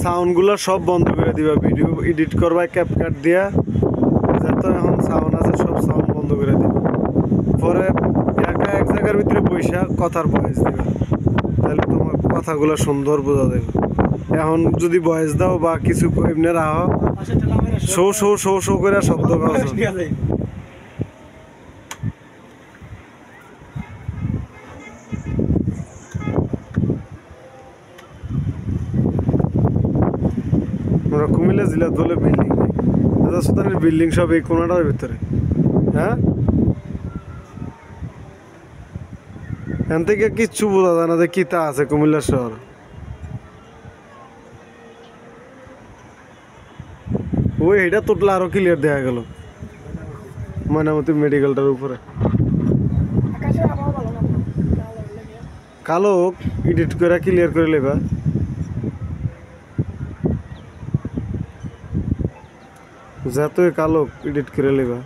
সাউন্ডগুলো সব বন্ধ করে দিবা, ভিডিও এডিট করবা ক্যাপকাট দিয়া, যত এখন সাউন্ড আছে সব সাউন্ড বন্ধ করে দিবা। পরে একা এক জায়গার ভিতরে বৈশা কথার ভয়েস দিবা, তাহলে তোমার কথাগুলো সুন্দর বোঝা যাবে। এখন যদি ভয়েস দাও বা কিছু এমনি রাখো, শো শো শো শো করে শব্দ পাওয়া আমরা কুমিল্লা জেলা দলে বিল্ডিং, রাজস্থানের বিল্ডিং সব এই কোনাটার ভিতরে। হ্যাঁ, এখান থেকে কিচ্ছু বোঝা যায় না যে কি তা আছে কুমিল্লা শহর। ওই এটা তোটলা আরো ক্লিয়ার দেখা গেল ময়নামতি মেডিকেলটার উপরে। কালো এডিট করে ক্লিয়ার করে লেবা, যতই কালো এডিট করে লেবা।